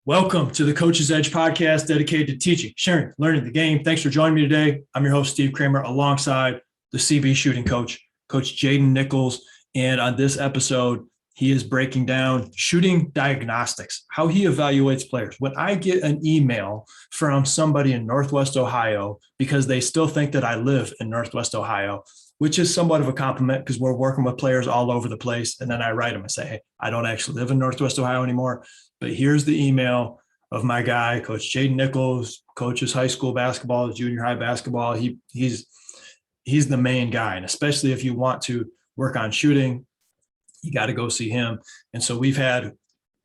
Welcome to the Coach's Edge podcast dedicated to teaching, sharing, learning the game. Thanks for joining me today. I'm your host, Steve Cramer, alongside the CB shooting coach, Coach Jadon Nichols. And on this episode, he is breaking down shooting diagnostics, how he evaluates players. When I get an email from somebody in Northwest Ohio, because they still think that I live in Northwest Ohio, which is somewhat of a compliment because we're working with players all over the place. And then I write them and say, hey, I don't actually live in Northwest Ohio anymore. But here's the email of my guy, Coach Jadon Nichols, coaches high school basketball, junior high basketball. He's the main guy. And especially if you want to work on shooting, you got to go see him. And so we've had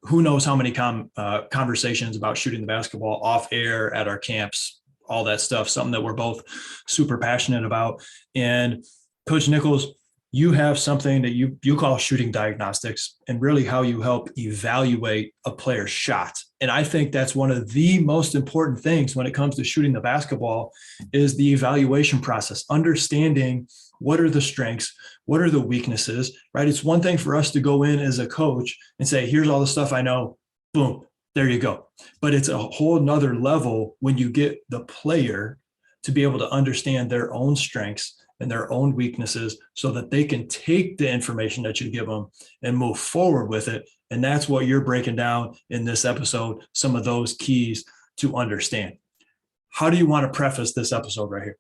who knows how many conversations about shooting the basketball off air at our camps, all that stuff, something that we're both super passionate about. And Coach Nichols, you have something that you call shooting diagnostics, and really how you help evaluate a player's shot. And I think that's one of the most important things when it comes to shooting the basketball is the evaluation process, understanding what are the strengths, what are the weaknesses, right? It's one thing for us to go in as a coach and say, here's all the stuff I know, boom, there you go. But it's a whole nother level when you get the player to be able to understand their own strengths and their own weaknesses so that they can take the information that you give them and move forward with it. And that's what you're breaking down in this episode, some of those keys to understand. How do you want to preface this episode right here?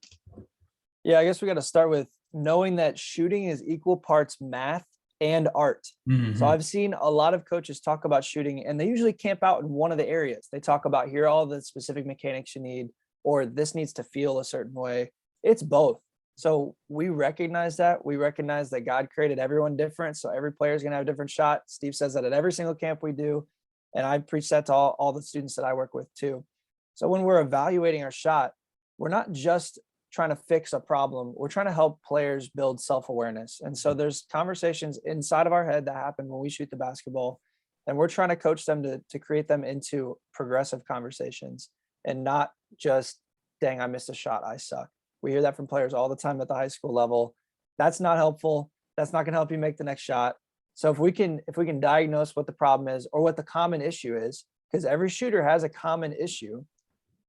Yeah, I guess we got to start with knowing that shooting is equal parts math and art. Mm-hmm. So I've seen a lot of coaches talk about shooting and they usually camp out in one of the areas. They talk about here are all the specific mechanics you need, or this needs to feel a certain way. It's both. So we recognize that. We recognize that God created everyone different. So every player is going to have a different shot. Steve says that at every single camp we do. And I preach that to all the students that I work with too. So when we're evaluating our shot, we're not just trying to fix a problem. We're trying to help players build self-awareness. And so there's conversations inside of our head that happen when we shoot the basketball. And we're trying to coach them to create them into progressive conversations and not just, dang, I missed a shot, I suck. We hear that from players all the time at the high school level. That's not helpful. That's not going to help you make the next shot. So if we can diagnose what the problem is or what the common issue is, because every shooter has a common issue.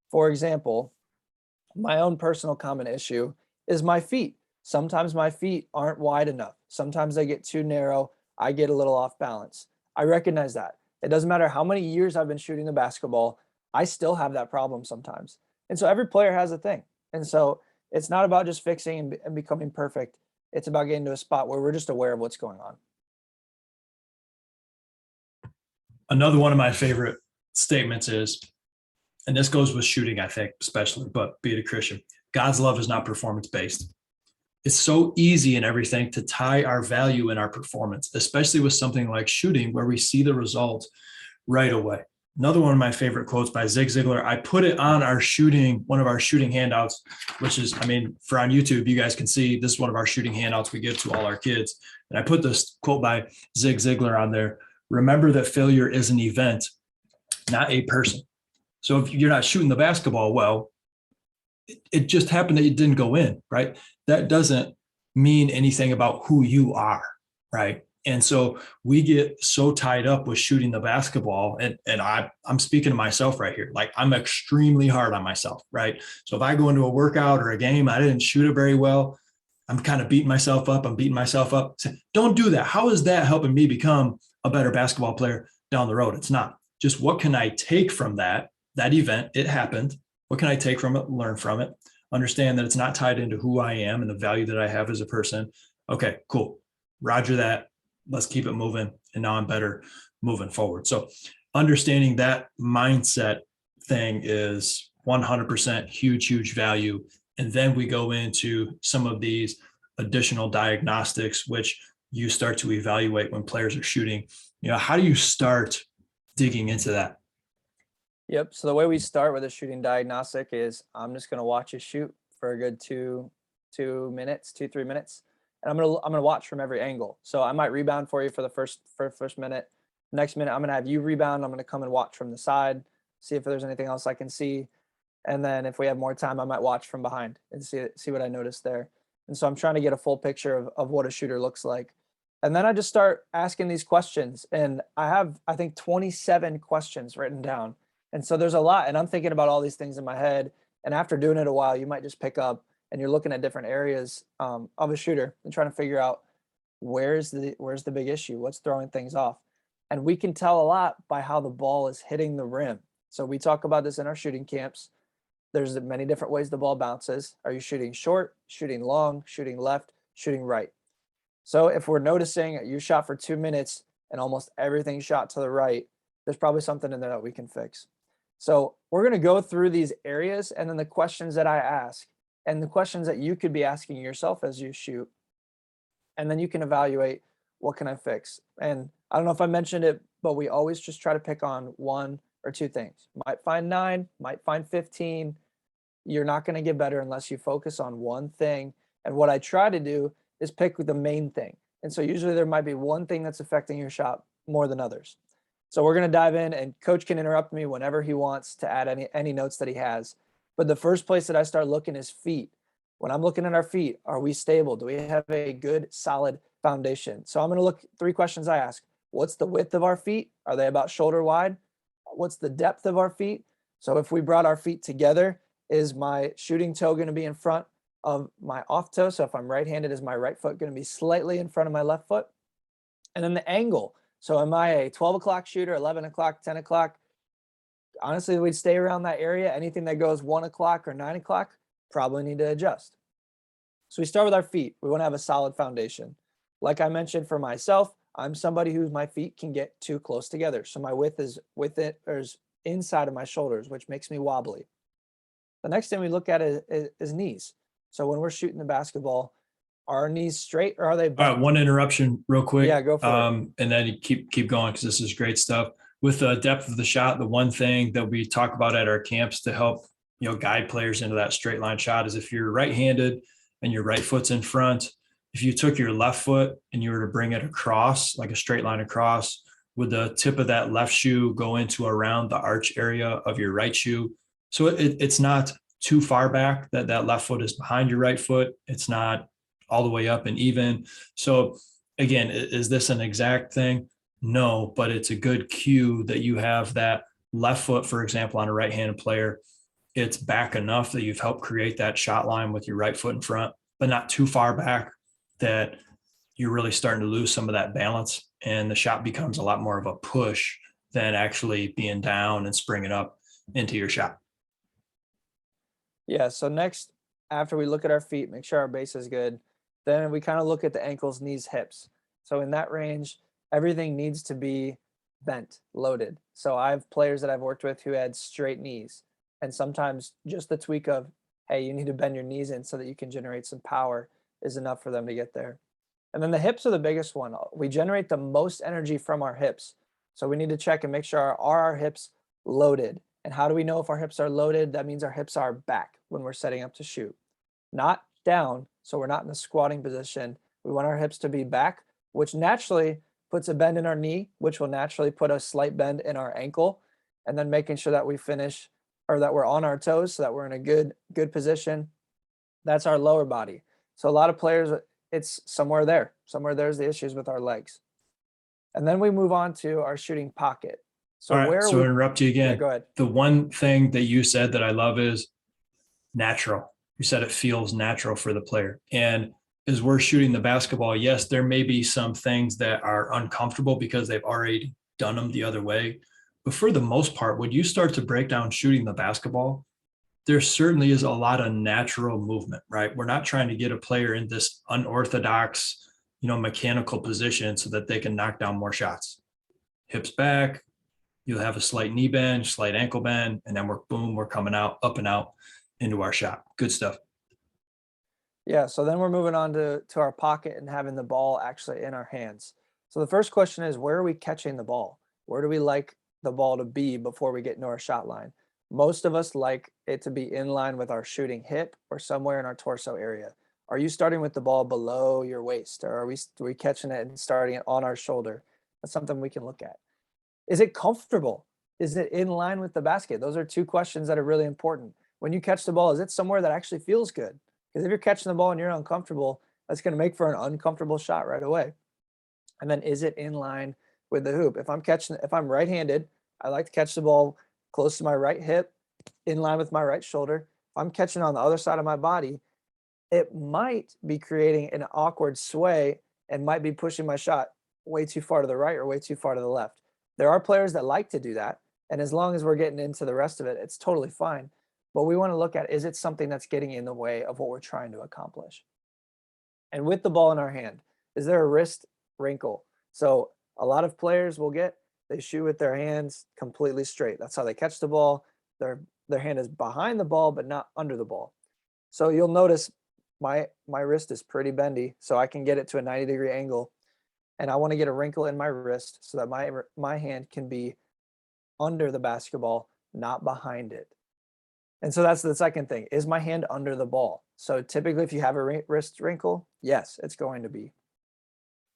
For example, my own personal common issue is my feet. Sometimes my feet aren't wide enough. Sometimes they get too narrow. I get a little off balance. I recognize that. It doesn't matter how many years I've been shooting the basketball. I still have that problem sometimes. And so every player has a thing. And so it's not about just fixing and becoming perfect. It's about getting to a spot where we're just aware of what's going on. Another one of my favorite statements is, and this goes with shooting, I think, especially, but be it a Christian, God's love is not performance-based. It's so easy in everything to tie our value in our performance, especially with something like shooting where we see the result right away. Another one of my favorite quotes by Zig Ziglar. I put it on one of our shooting handouts, which is, for on YouTube, you guys can see this is one of our shooting handouts we give to all our kids. And I put this quote by Zig Ziglar on there. Remember that failure is an event, not a person. So if you're not shooting the basketball well, it just happened that it didn't go in, right? That doesn't mean anything about who you are, right? And so we get so tied up with shooting the basketball, and I'm speaking to myself right here. Like, I'm extremely hard on myself, right? So if I go into a workout or a game, I didn't shoot it very well, I'm kind of beating myself up. Don't do that. How is that helping me become a better basketball player down the road? It's not. Just what can I take from that event? It happened. What can I take from it, learn from it, understand that it's not tied into who I am and the value that I have as a person. Okay, cool. Roger that. Let's keep it moving. And now I'm better moving forward. So understanding that mindset thing is 100% huge value. And then we go into some of these additional diagnostics, which you start to evaluate when players are shooting. How do you start digging into that? Yep. So the way we start with a shooting diagnostic is I'm just going to watch you shoot for a good 3 minutes. And I'm gonna watch from every angle. So I might rebound for you for the first minute. Next minute, I'm gonna have you rebound. I'm gonna come and watch from the side, see if there's anything else I can see. And then if we have more time, I might watch from behind and see what I noticed there. And so I'm trying to get a full picture of what a shooter looks like. And then I just start asking these questions, and I have, I think, 27 questions written down. And so there's a lot, and I'm thinking about all these things in my head. And after doing it a while, you might just pick up and you're looking at different areas of a shooter and trying to figure out where's the big issue, what's throwing things off. And we can tell a lot by how the ball is hitting the rim. So we talk about this in our shooting camps. There's many different ways the ball bounces. Are you shooting short, shooting long, shooting left, shooting right? So if we're noticing you shot for 2 minutes and almost everything shot to the right, there's probably something in there that we can fix. So we're going to go through these areas, and then the questions that I ask and the questions that you could be asking yourself as you shoot. And then you can evaluate, what can I fix? And I don't know if I mentioned it, but we always just try to pick on 1 or 2 things. Might find 9, might find 15. You're not going to get better unless you focus on one thing. And what I try to do is pick the main thing. And so usually there might be one thing that's affecting your shot more than others. So we're going to dive in, and coach can interrupt me whenever he wants to add any notes that he has. But the first place that I start looking is feet. When I'm looking at our feet, are we stable? Do we have a good, solid foundation? So I'm going to look, 3 questions I ask. What's the width of our feet? Are they about shoulder wide? What's the depth of our feet? So if we brought our feet together, is my shooting toe going to be in front of my off toe? So if I'm right-handed, is my right foot going to be slightly in front of my left foot? And then the angle. So am I a 12 o'clock shooter, 11 o'clock, 10 o'clock? Honestly, we'd stay around that area. Anything that goes 1 o'clock or 9 o'clock, probably need to adjust. So we start with our feet. We want to have a solid foundation. Like I mentioned, for myself, I'm somebody who my feet can get too close together. So my width is inside of my shoulders, which makes me wobbly. The next thing we look at is knees. So when we're shooting the basketball, are our knees straight or are they bent? All right, one interruption real quick. Yeah, go for it. And then you keep going, because this is great stuff. With the depth of the shot, the one thing that we talk about at our camps to help guide players into that straight line shot is, if you're right-handed and your right foot's in front, if you took your left foot and you were to bring it across, like a straight line across, would the tip of that left shoe go into around the arch area of your right shoe? So it's not too far back that left foot is behind your right foot. It's not all the way up and even. So again, is this an exact thing? No, but it's a good cue that you have that left foot, for example, on a right-handed player. It's back enough that you've helped create that shot line with your right foot in front, but not too far back that you're really starting to lose some of that balance, and the shot becomes a lot more of a push than actually being down and springing up into your shot. Yeah, so next, after we look at our feet, make sure our base is good, then we kind of look at the ankles, knees, hips. So in that range, everything needs to be bent, loaded. So I have players that I've worked with who had straight knees, and sometimes just the tweak of, hey, you need to bend your knees in so that you can generate some power is enough for them to get there. And then the hips are the biggest one. We generate the most energy from our hips. So we need to check and make sure are our hips loaded? And how do we know if our hips are loaded? That means our hips are back when we're setting up to shoot, not down. So we're not in a squatting position. We want our hips to be back, which naturally puts a bend in our knee, which will naturally put a slight bend in our ankle. And then making sure that we finish, or that we're on our toes so that we're in a good position. That's our lower body. So a lot of players, it's somewhere there's the issues with our legs. And then we move on to our shooting pocket. So All right, so I interrupt you again. Yeah, go ahead. The one thing that you said that I love is natural. You said it feels natural for the player. And as we're shooting the basketball, yes, there may be some things that are uncomfortable because they've already done them the other way. But for the most part, when you start to break down shooting the basketball, there certainly is a lot of natural movement, right? We're not trying to get a player in this unorthodox, mechanical position so that they can knock down more shots. Hips back, you'll have a slight knee bend, slight ankle bend, and then we're coming out, up and out into our shot. Good stuff. Yeah, so then we're moving on to our pocket and having the ball actually in our hands. So the first question is, where are we catching the ball? Where do we like the ball to be before we get into our shot line? Most of us like it to be in line with our shooting hip or somewhere in our torso area. Are you starting with the ball below your waist, or are we catching it and starting it on our shoulder? That's something we can look at. Is it comfortable? Is it in line with the basket? Those are 2 questions that are really important. When you catch the ball, is it somewhere that actually feels good? Because if you're catching the ball and you're uncomfortable, that's going to make for an uncomfortable shot right away. And then is it in line with the hoop? If I'm right-handed, I like to catch the ball close to my right hip, in line with my right shoulder. If I'm catching on the other side of my body, it might be creating an awkward sway and might be pushing my shot way too far to the right or way too far to the left. There are players that like to do that. And as long as we're getting into the rest of it, it's totally fine. But we want to look at, is it something that's getting in the way of what we're trying to accomplish? And with the ball in our hand, is there a wrist wrinkle? So a lot of players they shoot with their hands completely straight. That's how they catch the ball. Their hand is behind the ball, but not under the ball. So you'll notice my wrist is pretty bendy, so I can get it to a 90-degree angle. And I want to get a wrinkle in my wrist so that my hand can be under the basketball, not behind it. And so that's the second thing. Is my hand under the ball? So typically if you have a wrist wrinkle, yes, it's going to be.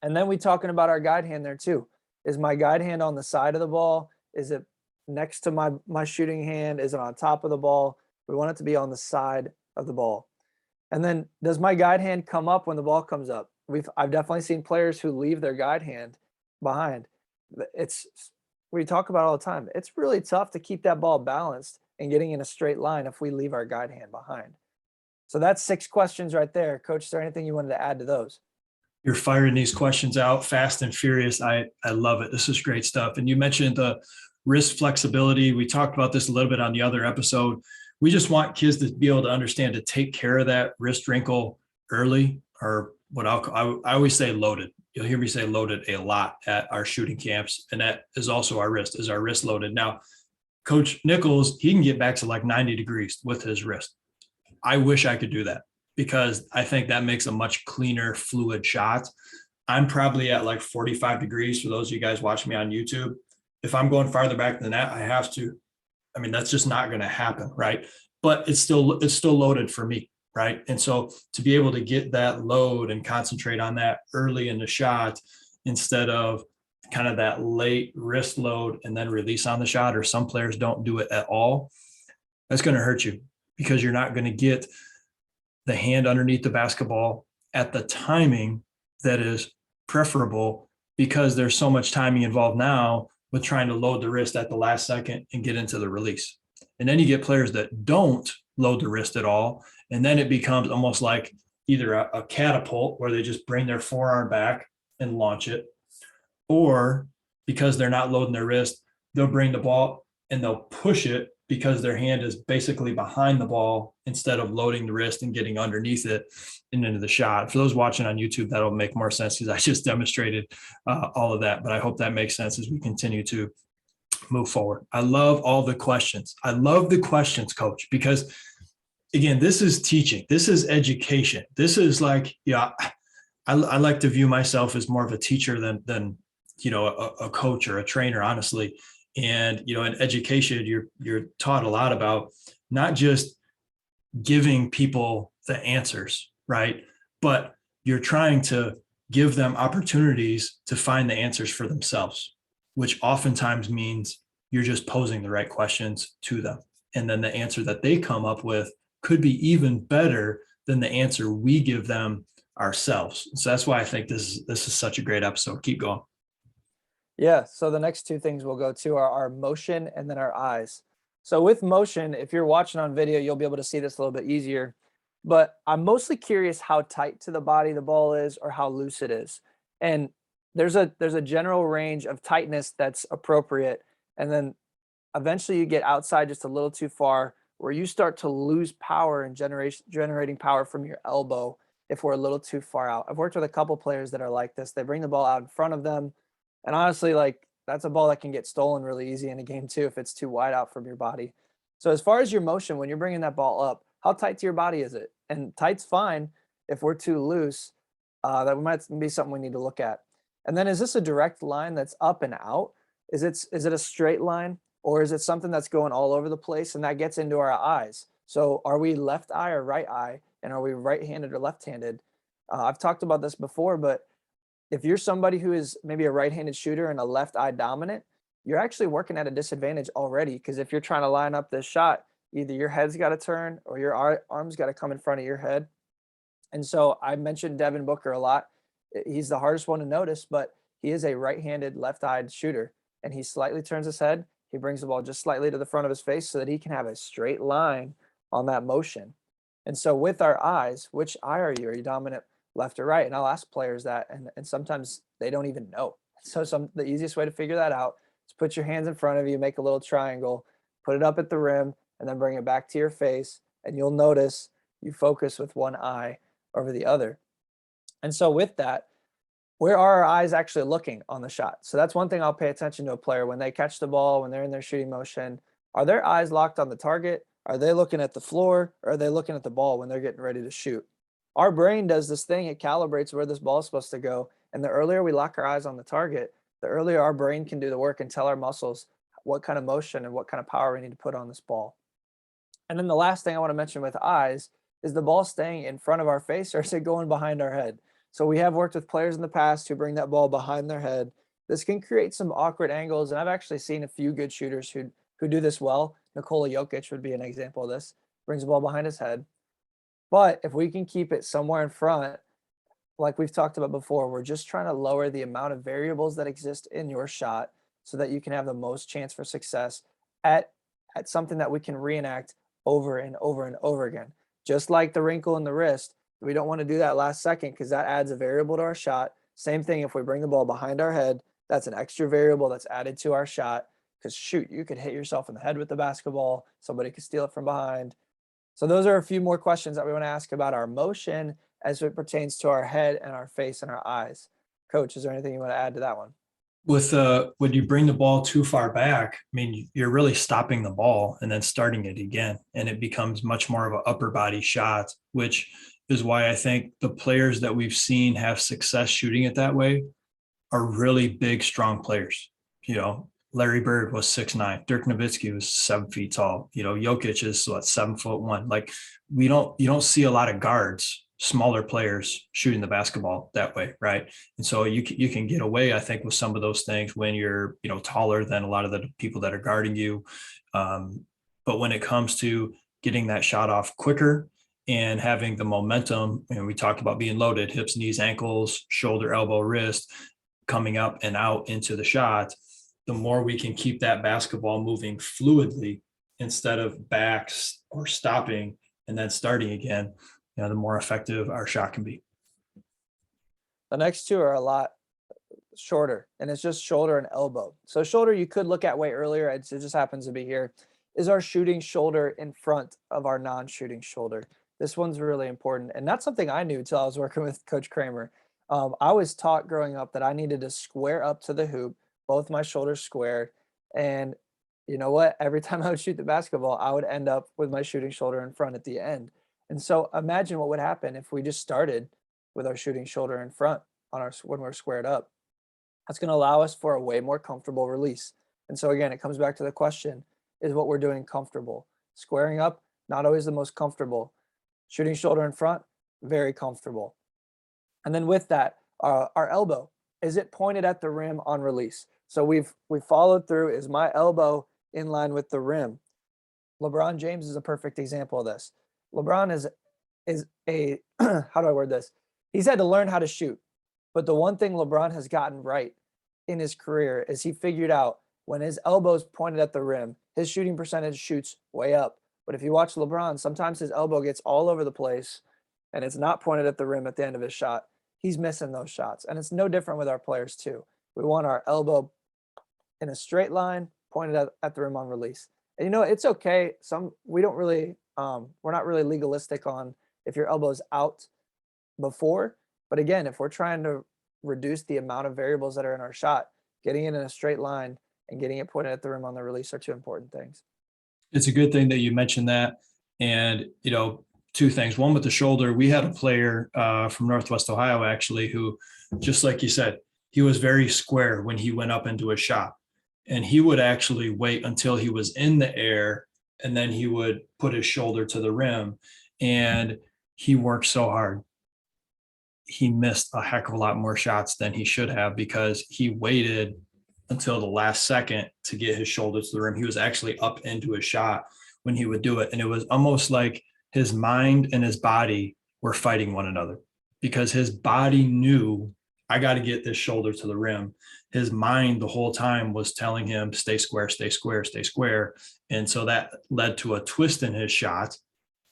And then we talking about our guide hand there too. Is my guide hand on the side of the ball? Is it next to my shooting hand? Is it on top of the ball? We want it to be on the side of the ball. And then does my guide hand come up when the ball comes up? I've definitely seen players who leave their guide hand behind. We talk about it all the time. It's really tough to keep that ball balanced and getting in a straight line if we leave our guide hand behind. So that's 6 questions right there. Coach, is there anything you wanted to add to those? You're firing these questions out fast and furious. I love it. This is great stuff. And you mentioned the wrist flexibility. We talked about this a little bit on the other episode. We just want kids to be able to understand to take care of that wrist wrinkle early, or what I always say loaded. You'll hear me say loaded a lot at our shooting camps. And that is also our wrist. Is our wrist loaded? Now, Coach Nichols, he can get back to like 90 degrees with his wrist. I wish I could do that because I think that makes a much cleaner, fluid shot. I'm probably at like 45 degrees for those of you guys watching me on YouTube. If I'm going farther back than that, I have to. I mean, that's just not going to happen, right? But it's still loaded for me, right? And so to be able to get that load and concentrate on that early in the shot instead of kind of that late wrist load and then release on the shot, or some players don't do it at all, that's going to hurt you because you're not going to get the hand underneath the basketball at the timing that is preferable, because there's so much timing involved now with trying to load the wrist at the last second and get into the release. And then you get players that don't load the wrist at all. And then it becomes almost like either a catapult where they just bring their forearm back and launch it, or because they're not loading their wrist, they'll bring the ball and they'll push it because their hand is basically behind the ball instead of loading the wrist and getting underneath it and into the shot. For those watching on YouTube, that'll make more sense because I just demonstrated all of that. But I hope that makes sense as we continue to move forward. I love all the questions. I love the questions, Coach, because again, this is teaching. This is education. This is like, I like to view myself as more of a teacher than a coach or a trainer, honestly. And, in education, you're taught a lot about not just giving people the answers, right? But you're trying to give them opportunities to find the answers for themselves, which oftentimes means you're just posing the right questions to them. And then the answer that they come up with could be even better than the answer we give them ourselves. So that's why I think this is such a great episode. Keep going. Yeah. So the next 2 things we'll go to are our motion and then our eyes. So with motion, if you're watching on video, you'll be able to see this a little bit easier. But I'm mostly curious how tight to the body the ball is or how loose it is. And there's a general range of tightness that's appropriate. And then eventually you get outside just a little too far where you start to lose power and generating power from your elbow if we're a little too far out. I've worked with a couple players that are like this. They bring the ball out in front of them. And honestly, like that's a ball that can get stolen really easy in a game too if it's too wide out from your body. So as far as your motion, when you're bringing that ball up, how tight to your body is it? And tight's fine. If we're too loose, that might be something we need to look at. And then is this a direct line that's up and out? Is it a straight line, or is it something that's going all over the place? And that gets into our eyes. So are we left eye or right eye? And are we right-handed or left-handed? I've talked about this before, but if you're somebody who is maybe a right-handed shooter and a left eye dominant, you're actually working at a disadvantage already, because if you're trying to line up this shot, either your head's got to turn or your arm's got to come in front of your head. And so I mentioned Devin Booker a lot. He's the hardest one to notice, but he is a right-handed, left-eyed shooter, and he slightly turns his head. He brings the ball just slightly to the front of his face so that he can have a straight line on that motion. And so with our eyes, which eye are you? Are you dominant left or right? And I'll ask players that, and sometimes they don't even know. So the easiest way to figure that out is put your hands in front of you, make a little triangle, put it up at the rim, and then bring it back to your face. And you'll notice you focus with one eye over the other. And so with that, where are our eyes actually looking on the shot? So that's one thing I'll pay attention to a player when they catch the ball, when they're in their shooting motion. Are their eyes locked on the target? Are they looking at the floor? Or are they looking at the ball when they're getting ready to shoot? Our brain does this thing. It calibrates where this ball is supposed to go. And the earlier we lock our eyes on the target, the earlier our brain can do the work and tell our muscles what kind of motion and what kind of power we need to put on this ball. And then the last thing I want to mention with eyes is the ball staying in front of our face, or is it going behind our head? So we have worked with players in the past who bring that ball behind their head. This can create some awkward angles, and I've actually seen a few good shooters who do this well. Nikola Jokic would be an example of this. Brings the ball behind his head. But if we can keep it somewhere in front, like we've talked about before, we're just trying to lower the amount of variables that exist in your shot so that you can have the most chance for success at something that we can reenact over and over and over again. Just like the wrinkle in the wrist, we don't want to do that last second because that adds a variable to our shot. Same thing if we bring the ball behind our head, that's an extra variable that's added to our shot because shoot, you could hit yourself in the head with the basketball. Somebody could steal it from behind. So those are a few more questions that we want to ask about our motion as it pertains to our head and our face and our eyes. Coach, is there anything you want to add to that one? With when you bring the ball too far back, I mean, you're really stopping the ball and then starting it again, and it becomes much more of an upper body shot, which is why I think the players that we've seen have success shooting it that way are really big, strong players. Larry Bird was 6'9", Dirk Nowitzki was 7 feet tall. Jokic is 7'1". Like you don't see a lot of guards, smaller players shooting the basketball that way, right? And so you can get away, I think, with some of those things when you're taller than a lot of the people that are guarding you. But when it comes to getting that shot off quicker and having the momentum, we talked about being loaded, hips, knees, ankles, shoulder, elbow, wrist, coming up and out into the shot, the more we can keep that basketball moving fluidly instead of backs or stopping and then starting again, the more effective our shot can be. The next two are a lot shorter, and it's just shoulder and elbow. So shoulder, you could look at way earlier. It just happens to be here. Is our shooting shoulder in front of our non-shooting shoulder? This one's really important. And that's something I knew until I was working with Coach Cramer. I was taught growing up that I needed to square up to the hoop, both my shoulders squared. And you know what? Every time I would shoot the basketball, I would end up with my shooting shoulder in front at the end. And so imagine what would happen if we just started with our shooting shoulder in front when we're squared up. That's going to allow us for a way more comfortable release. And so again, it comes back to the question, is what we're doing comfortable? Squaring up, not always the most comfortable. Shooting shoulder in front, very comfortable. And then with that, our elbow, is it pointed at the rim on release? So we've followed through. Is my elbow in line with the rim? LeBron James is a perfect example of this. LeBron is a how do I word this? He's had to learn how to shoot. But the one thing LeBron has gotten right in his career is he figured out when his elbow's pointed at the rim, his shooting percentage shoots way up. But if you watch LeBron, sometimes his elbow gets all over the place and it's not pointed at the rim at the end of his shot. He's missing those shots. And it's no different with our players too. We want our elbow in a straight line pointed at the rim on release. And it's okay. We don't really, we're not really legalistic on if your elbow's out before. But again, if we're trying to reduce the amount of variables that are in our shot, getting it in a straight line and getting it pointed at the rim on the release are two important things. It's a good thing that you mentioned that. And, two things. One, with the shoulder, we had a player from Northwest Ohio, actually, who, just like you said, he was very square when he went up into a shot. And he would actually wait until he was in the air, and then he would put his shoulder to the rim. And he worked so hard. He missed a heck of a lot more shots than he should have because he waited until the last second to get his shoulder to the rim. He was actually up into a shot when he would do it. And it was almost like his mind and his body were fighting one another because his body knew I got to get this shoulder to the rim. His mind the whole time was telling him, stay square, stay square, stay square. And so that led to a twist in his shot,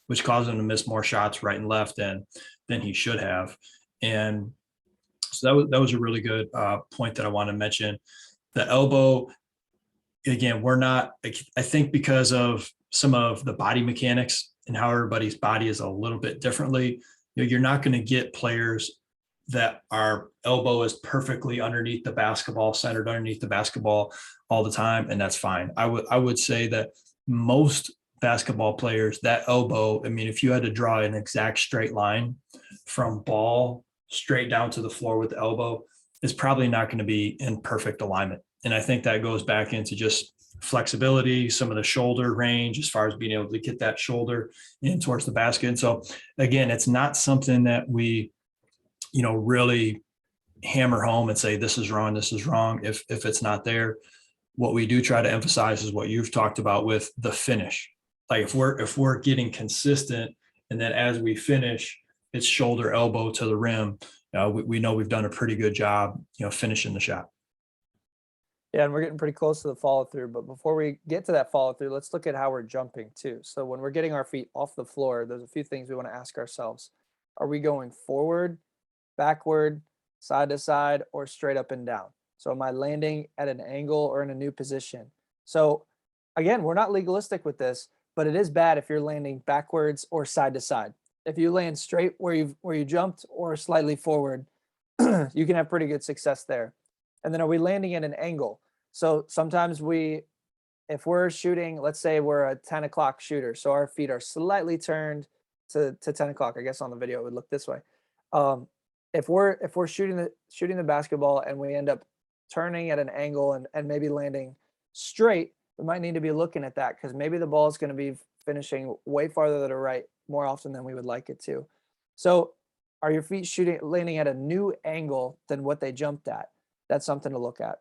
which caused him to miss more shots right and left than he should have. And so that was a really good point that I want to mention. The elbow, again, we're not, I think because of some of the body mechanics and how everybody's body is a little bit differently, you're not going to get players that our elbow is perfectly underneath the basketball, centered underneath the basketball all the time. And that's fine. I would say that most basketball players, that elbow, I mean, if you had to draw an exact straight line from ball straight down to the floor with the elbow, it's probably not going to be in perfect alignment. And I think that goes back into just flexibility, some of the shoulder range, as far as being able to get that shoulder in towards the basket. And so again, it's not something that we, really hammer home and say, this is wrong, if it's not there. What we do try to emphasize is what you've talked about with the finish. Like if we're getting consistent, and then as we finish, it's shoulder, elbow to the rim, we know we've done a pretty good job, finishing the shot. Yeah, and we're getting pretty close to the follow through. But before we get to that follow through, let's look at how we're jumping too. So when we're getting our feet off the floor, there's a few things we want to ask ourselves. Are we going forward, backward, side to side, or straight up and down? So am I landing at an angle or in a new position? So again, we're not legalistic with this, but it is bad if you're landing backwards or side to side. If you land straight where you jumped or slightly forward, you can have pretty good success there. And then are we landing at an angle? So sometimes if we're shooting, let's say we're a 10 o'clock shooter, so our feet are slightly turned to 10 o'clock. I guess on the video it would look this way. If we're shooting the basketball and we end up turning at an angle and maybe landing straight, we might need to be looking at that, because maybe the ball is going to be finishing way farther to the right more often than we would like it to. So are your feet landing at a new angle than what they jumped at? That's something to look at.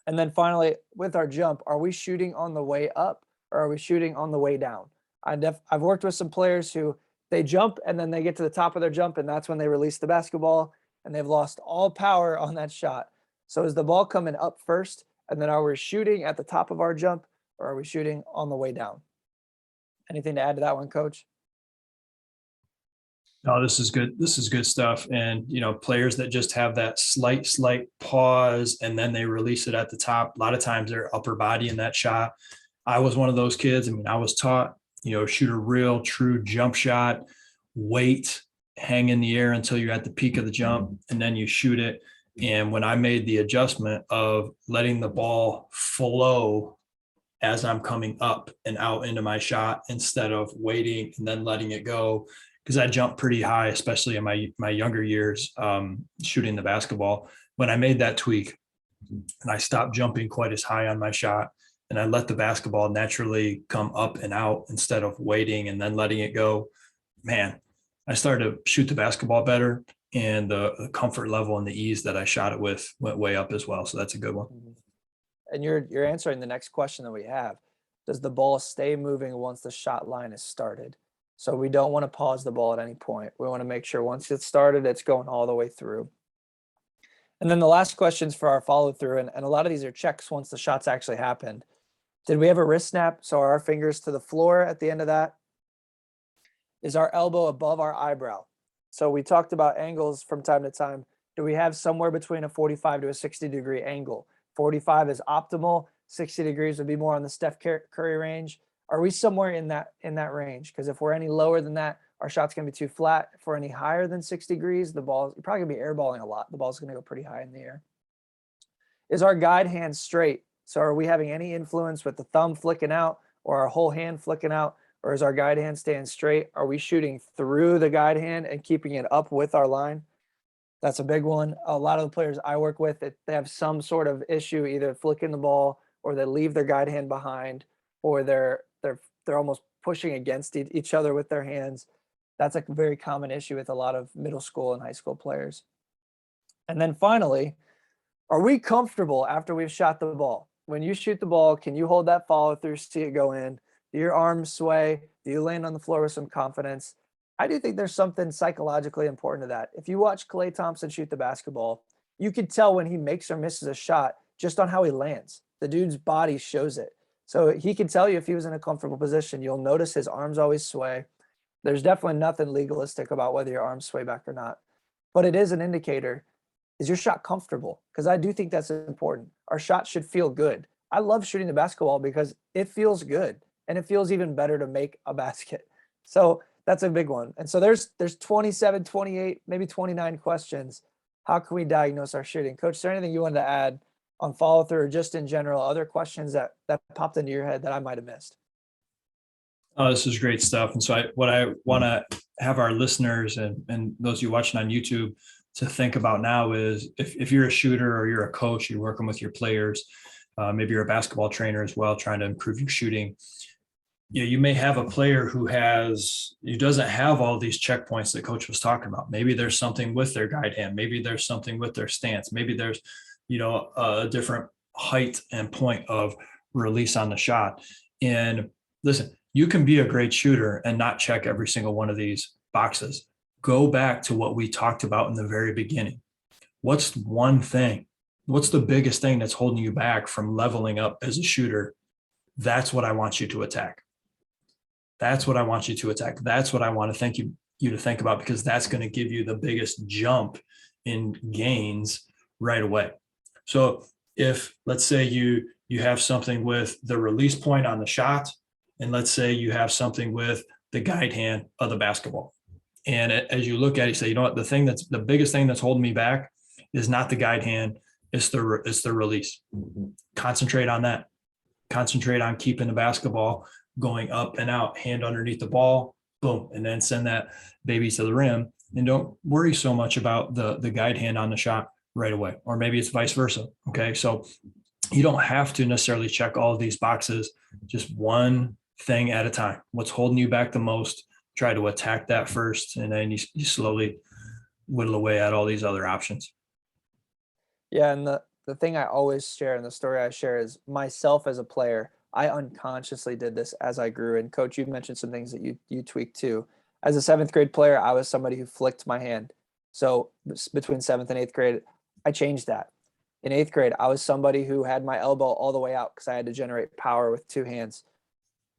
And then finally, with our jump, are we shooting on the way up or are we shooting on the way down? I've worked with some players who they jump and then they get to the top of their jump and that's when they release the basketball and they've lost all power on that shot. So is the ball coming up first, and then are we shooting at the top of our jump or are we shooting on the way down? Anything to add to that one, Coach? No, this is good. This is good stuff. And, players that just have that slight pause and then they release it at the top. A lot of times they're upper body in that shot. I was one of those kids. I mean, I was taught, shoot a real true jump shot, wait, hang in the air until you're at the peak of the jump, and then you shoot it. And when I made the adjustment of letting the ball flow as I'm coming up and out into my shot instead of waiting and then letting it go, because I jumped pretty high, especially in my younger years, shooting the basketball. When I made that tweak and I stopped jumping quite as high on my shot and I let the basketball naturally come up and out instead of waiting and then letting it go, man, I started to shoot the basketball better, and the comfort level and the ease that I shot it with went way up as well. So that's a good one. And you're answering the next question that we have. Does the ball stay moving once the shot line is started? So we don't want to pause the ball at any point. We want to make sure once it's started, it's going all the way through. And then the last questions for our follow through, and a lot of these are checks once the shots actually happened. Did we have a wrist snap? So are our fingers to the floor at the end of that? Is our elbow above our eyebrow? So we talked about angles from time to time. Do we have somewhere between a 45 to a 60-degree angle? 45 is optimal. 60 degrees would be more on the Steph Curry range. Are we somewhere in that range? Because if we're any lower than that, our shot's going to be too flat. If we're any higher than 6 degrees, the ball, you're probably going to be airballing a lot. The ball's going to go pretty high in the air. Is our guide hand straight? So are we having any influence with the thumb flicking out or our whole hand flicking out? Or is our guide hand staying straight? Are we shooting through the guide hand and keeping it up with our line? That's a big one. A lot of the players I work with, they have some sort of issue, either flicking the ball or they leave their guide hand behind, or they're almost pushing against each other with their hands. That's a very common issue with a lot of middle school and high school players. And then finally, are we comfortable after we've shot the ball? When you shoot the ball, can you hold that follow through, see it go in? Do your arms sway? Do you land on the floor with some confidence? I do think there's something psychologically important to that. If you watch Klay Thompson shoot the basketball, you can tell when he makes or misses a shot just on how he lands. The dude's body shows it. So he can tell you if he was in a comfortable position. You'll notice his arms always sway. There's definitely nothing legalistic about whether your arms sway back or not, but it is an indicator. Is your shot comfortable? Because I do think that's important. Our shot should feel good. I love shooting the basketball because it feels good, and it feels even better to make a basket. So that's a big one. And so there's 27, 28, maybe 29 questions. How can we diagnose our shooting? Coach, is there anything you wanted to add on follow through or just in general, other questions that popped into your head that I might have missed? Oh, this is great stuff. And so what I want to have our listeners and those of you watching on YouTube to think about now is if you're a shooter or you're a coach, you're working with your players, maybe you're a basketball trainer as well, trying to improve your shooting. You may have a player who doesn't have all these checkpoints that coach was talking about. Maybe there's something with their guide hand. Maybe there's something with their stance. Maybe there's, a different height and point of release on the shot. And listen, you can be a great shooter and not check every single one of these boxes. Go back to what we talked about in the very beginning. What's one thing? What's the biggest thing that's holding you back from leveling up as a shooter? That's what I want you to attack. That's what I want you to attack. That's what I want to think you to think about, because that's going to give you the biggest jump in gains right away. So if, let's say you have something with the release point on the shot, and let's say you have something with the guide hand of the basketball. And as you look at it, you say, you know what, the biggest thing that's holding me back is not the guide hand, it's the release. Concentrate on that. Concentrate on keeping the basketball going up and out, hand underneath the ball, boom, and then send that baby to the rim. And don't worry so much about the guide hand on the shot right away. Or maybe it's vice versa. Okay. So you don't have to necessarily check all of these boxes, just one thing at a time. What's holding you back the most, try to attack that first, and then you slowly whittle away at all these other options. Yeah. And the thing I always share, and the story I share, is myself as a player. I unconsciously did this as I grew. And Coach, you've mentioned some things that you tweaked too. As a 7th grade player, I was somebody who flicked my hand. So between 7th and 8th grade, I changed that. In 8th grade, I was somebody who had my elbow all the way out because I had to generate power with 2 hands.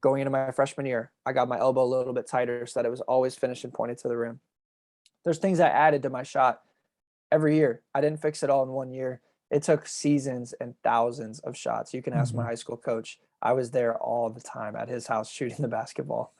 Going into my freshman year, I got my elbow a little bit tighter so that it was always finished and pointed to the rim. There's things I added to my shot every year. I didn't fix it all in 1 year. It took seasons and thousands of shots. You can ask my high school coach. I was there all the time at his house shooting the basketball.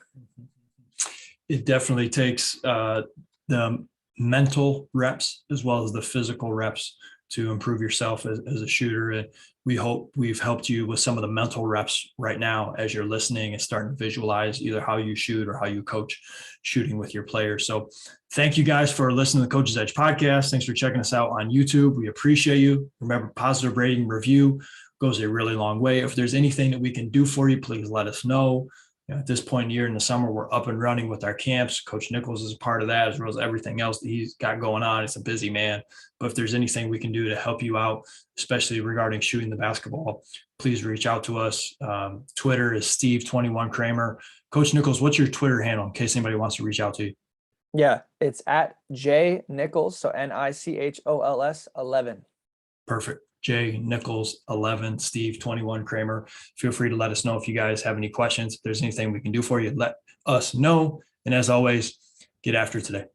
It definitely takes the mental reps as well as the physical reps to improve yourself as a shooter. And we hope we've helped you with some of the mental reps right now as you're listening and starting to visualize either how you shoot or how you coach shooting with your players. So thank you guys for listening to the Coach's Edge podcast. Thanks for checking us out on YouTube. We appreciate you. Remember, positive rating review goes a really long way. If there's anything that we can do for you, please let us know. At this point in the year, in the summer, we're up and running with our camps. Coach Nichols is a part of that, as well as everything else that he's got going on. It's a busy man. But if there's anything we can do to help you out, especially regarding shooting the basketball, please reach out to us. Twitter is Steve21 Cramer. Coach Nichols, what's your Twitter handle in case anybody wants to reach out to you? Yeah, it's at J Nichols, so Nichols 11. Perfect. J Nichols 11, Steve 21 Cramer. Feel free to let us know if you guys have any questions. If there's anything we can do for you, let us know. And as always, get after today.